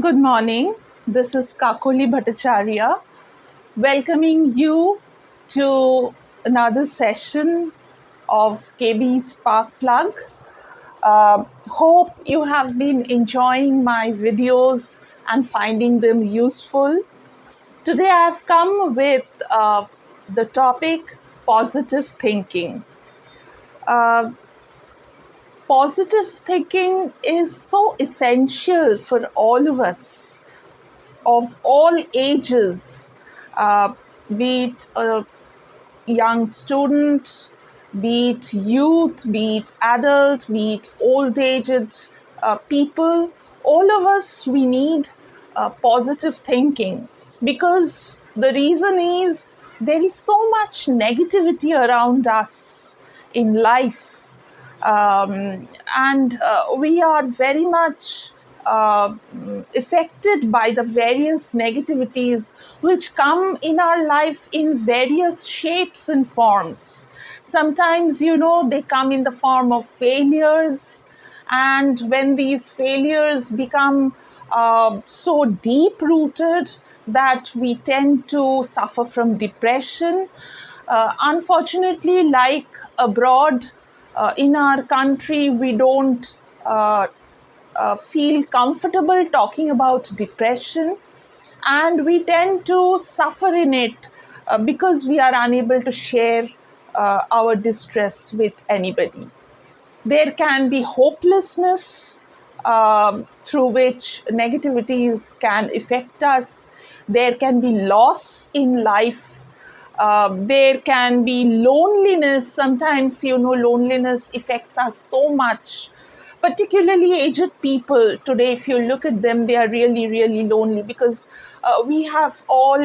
Good morning. This is Kakali Bhattacharyya, welcoming you to another session of KB Spark Plug. Hope you have been enjoying my videos and finding them useful. Today I have come with the topic positive thinking. Uh, Positive thinking is so essential for all of us of all ages, uh, be it a young student, be it youth, be it adult, be it old aged people, all of us, we need positive thinking because the reason is there is so much negativity around us in life, and we are very much affected by the various negativities which come in our life in various shapes and forms. Sometimes, they come in the form of failures, and when these failures become so deep rooted that we tend to suffer from depression. Unfortunately, like abroad, in our country, we don't feel comfortable talking about depression, and we tend to suffer in it because we are unable to share our distress with anybody. There can be hopelessness through which negativities can affect us. There can be loss in life. There can be loneliness. Sometimes, loneliness affects us so much. Particularly aged people today, if you look at them, they are really, really lonely because we have all,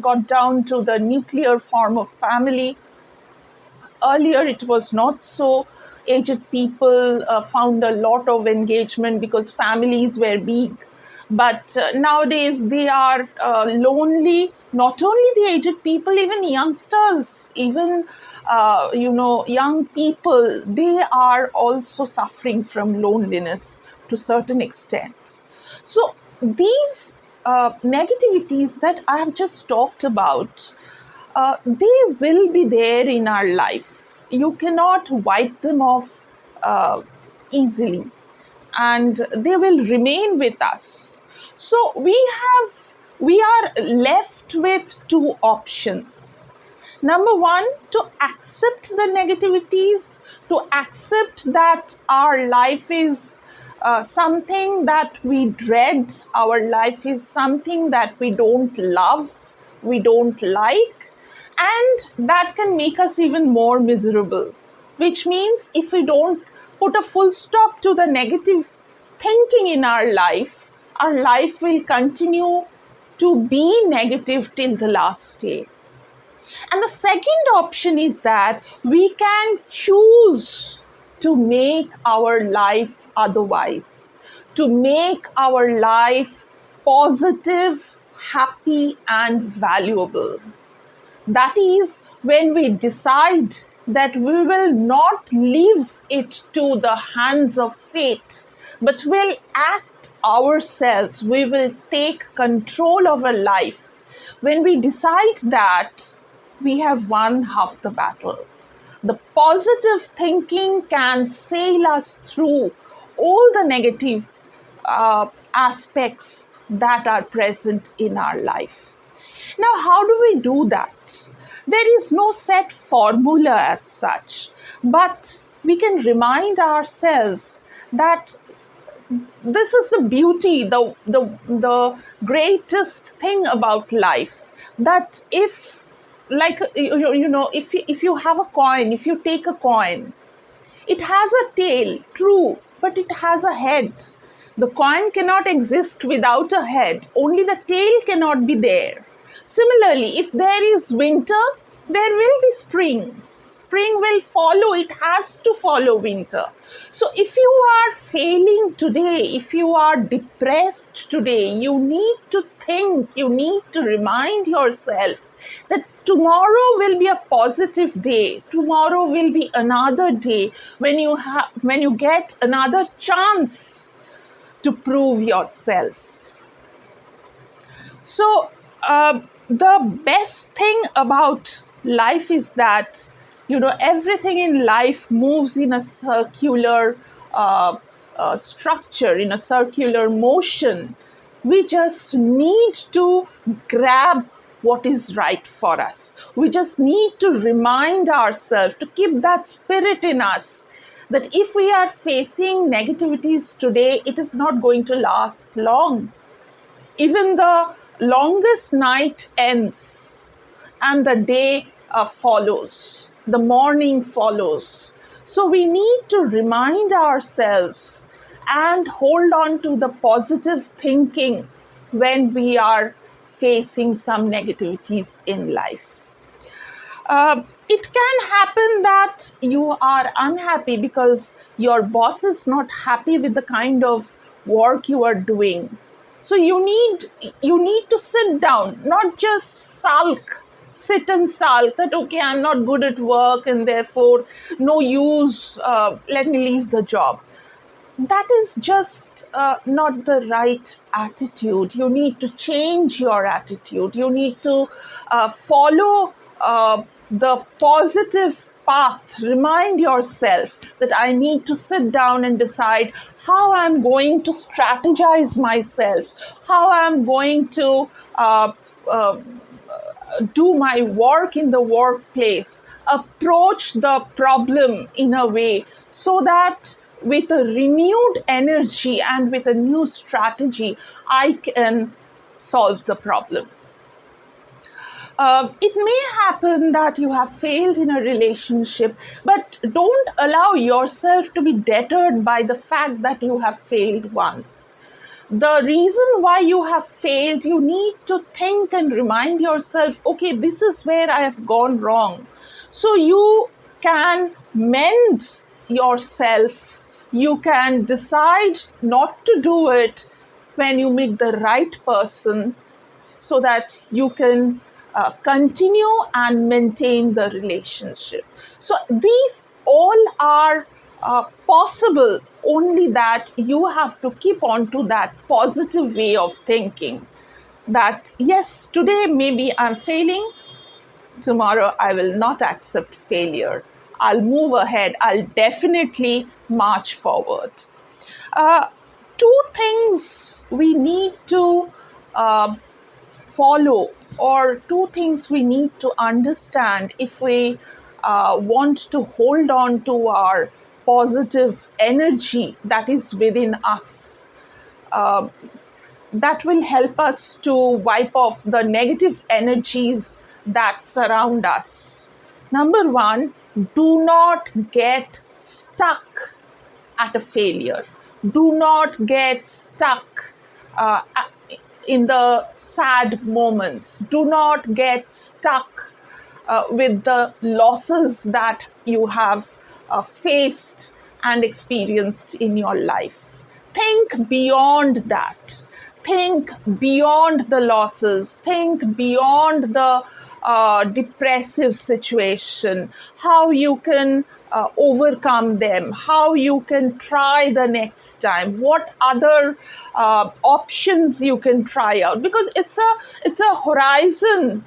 got down to the nuclear form of family. Earlier it was not so. Aged people found a lot of engagement because families were big, but nowadays they are lonely. Not only the aged people, even youngsters, even young people, they are also suffering from loneliness to certain extent. So these negativities that I have just talked about, they will be there in our life. You cannot wipe them off easily, and they will remain with us. So we are left with two options. Number one, to accept the negativities, to accept that our life is something that we dread, our life is something that we don't love, we don't like, and that can make us even more miserable. Which means if we don't put a full stop to the negative thinking in our life will continue to be negative till the last day. And the second option is that we can choose to make our life otherwise, to make our life positive, happy, and valuable. That is when we decide that we will not leave it to the hands of fate, but will act ourselves. We will take control of our life. When we decide that, we have won half the battle. The positive thinking can sail us through all the negative aspects that are present in our life. Now, how do we do that? There is no set formula as such, but we can remind ourselves that this is the beauty, the greatest thing about life. That if, like, if you have a coin, if you take a coin, it has a tail, true, but it has a head. The coin cannot exist without a head. Only the tail cannot be there. Similarly, if there is winter, there will be spring. Spring will follow, it has to follow winter. So if you are failing today, if you are depressed today, you need to think, you need to remind yourself that tomorrow will be a positive day. Tomorrow will be another day when you get another chance to prove yourself. So, the best thing about life is that, everything in life moves in a circular uh, structure, in a circular motion. We just need to grab what is right for us. We just need to remind ourselves to keep that spirit in us, that if we are facing negativities today, it is not going to last long. Even the longest night ends and the day follows, the morning follows. So we need to remind ourselves and hold on to the positive thinking when we are facing some negativities in life. It can happen that you are unhappy because your boss is not happy with the kind of work you are doing. So you need to sit down, not just sulk, sit and sulk that, okay, I'm not good at work and therefore no use, let me leave the job. That is just not the right attitude. You need to change your attitude. You need to follow the positive path. Remind yourself that I need to sit down and decide how I'm going to strategize myself, how I'm going to do my work in the workplace, approach the problem in a way so that with a renewed energy and with a new strategy, I can solve the problem. It may happen that you have failed in a relationship, but don't allow yourself to be deterred by the fact that you have failed once. The reason why you have failed, you need to think and remind yourself, okay, this is where I have gone wrong. So you can mend yourself. You can decide not to do it when you meet the right person so that you can continue and maintain the relationship. So these all are possible, only that you have to keep on to that positive way of thinking, that yes, today maybe I'm failing, tomorrow I will not accept failure. I'll move ahead. I'll definitely march forward. Uh, Two things we need to follow, or two things we need to understand if we want to hold on to our positive energy that is within us, uh, that will help us to wipe off the negative energies that surround us. Number one, do not get stuck at a failure. Do not get stuck in the sad moments. Do not get stuck with the losses that you have faced and experienced in your life. Think beyond that. Think beyond the losses. Think beyond the depressive situation, how you can overcome them, how you can try the next time, what other options you can try out, because it's a horizon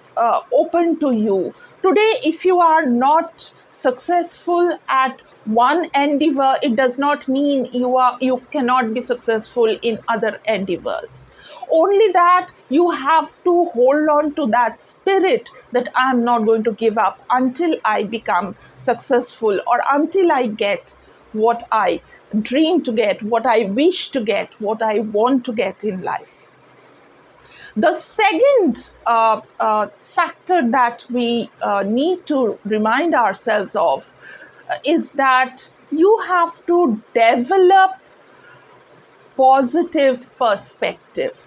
open to you. Today, if you are not successful at one endeavor, it does not mean you cannot be successful in other endeavors. Only that you have to hold on to that spirit that I'm not going to give up until I become successful, or until I get what I dream to get, what I wish to get, what I want to get in life. The second factor that we need to remind ourselves of is that you have to develop positive perspective.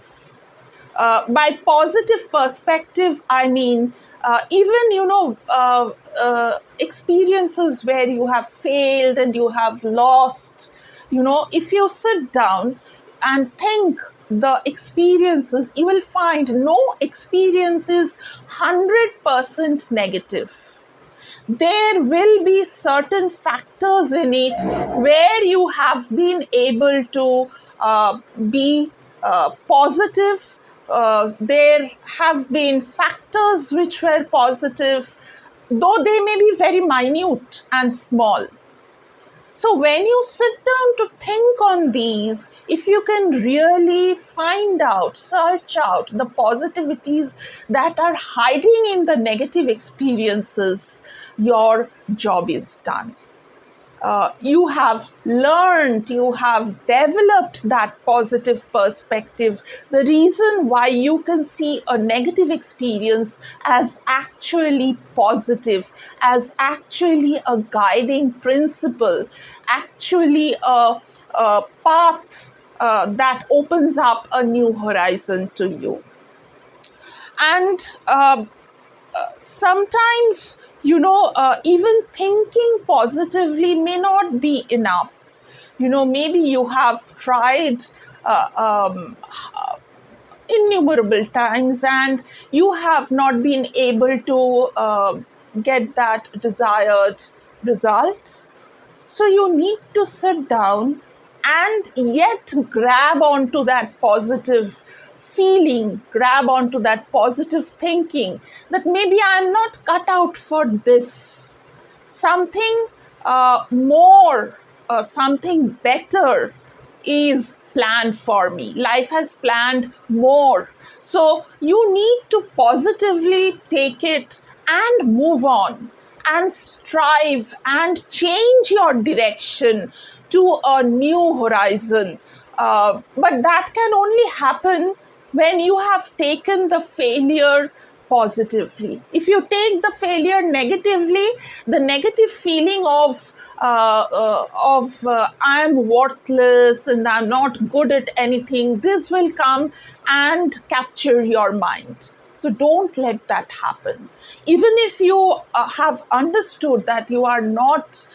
By positive perspective, I mean even experiences where you have failed and you have lost. If you sit down and think the experiences, you will find no experience is 100% negative. there will be certain factors in it where you have been able to be positive. There have been factors which were positive, though they may be very minute and small. So when you sit down to think on these, if you can really find out, search out the positivities that are hiding in the negative experiences, your job is done. You have learned, you have developed that positive perspective. The reason why you can see a negative experience as actually positive, as actually a guiding principle, actually a path that opens up a new horizon to you. And sometimes, even thinking positively may not be enough. Maybe you have tried innumerable times and you have not been able to get that desired result. So you need to sit down and yet grab onto that positive feeling, grab onto that positive thinking that maybe I'm not cut out for this. Something more, something better is planned for me. Life has planned more. So you need to positively take it and move on and strive and change your direction to a new horizon. But that can only happen when you have taken the failure positively. If you take the failure negatively, the negative feeling of I'm worthless and I'm not good at anything, this will come and capture your mind. So don't let that happen. Even if you have understood that you are not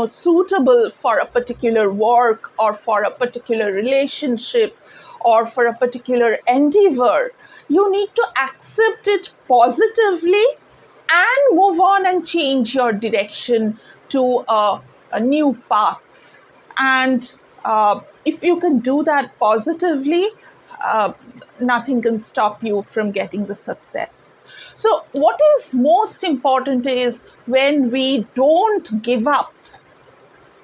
suitable for a particular work or for a particular relationship or for a particular endeavor, you need to accept it positively and move on and change your direction to a new path. And if you can do that positively, nothing can stop you from getting the success. So what is most important is when we don't give up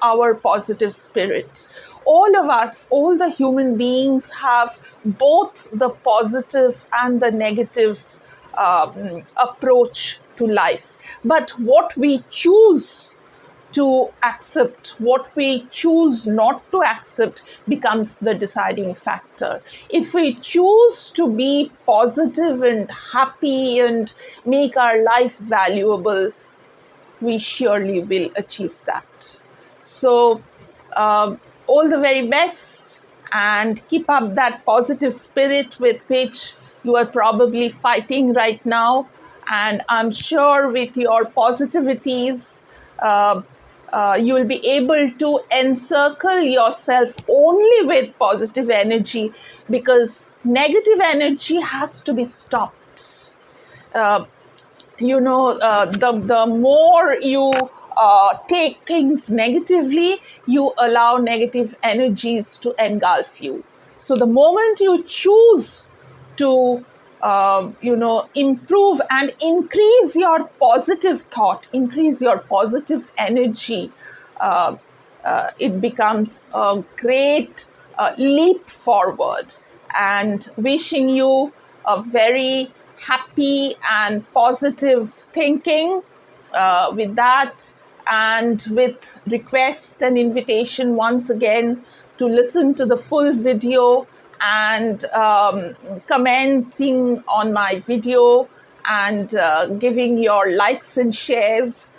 our positive spirit. All of us, all the human beings have both the positive and the negative approach to life. But what we choose to accept, what we choose not to accept, becomes the deciding factor. If we choose to be positive and happy and make our life valuable, we surely will achieve that. So, all the very best, and keep up that positive spirit with which you are probably fighting right now. And I'm sure with your positivities, you will be able to encircle yourself only with positive energy, because negative energy has to be stopped. The more you take things negatively, you allow negative energies to engulf you. So the moment you choose to improve and increase your positive thought, increase your positive energy, it becomes a great leap forward. And wishing you a very happy and positive thinking with that, and with request and invitation once again to listen to the full video and commenting on my video and giving your likes and shares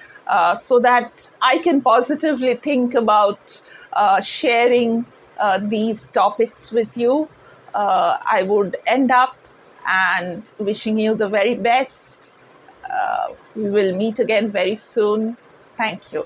so that I can positively think about sharing these topics with you. I would end up and wishing you the very best. We will meet again very soon. Thank you.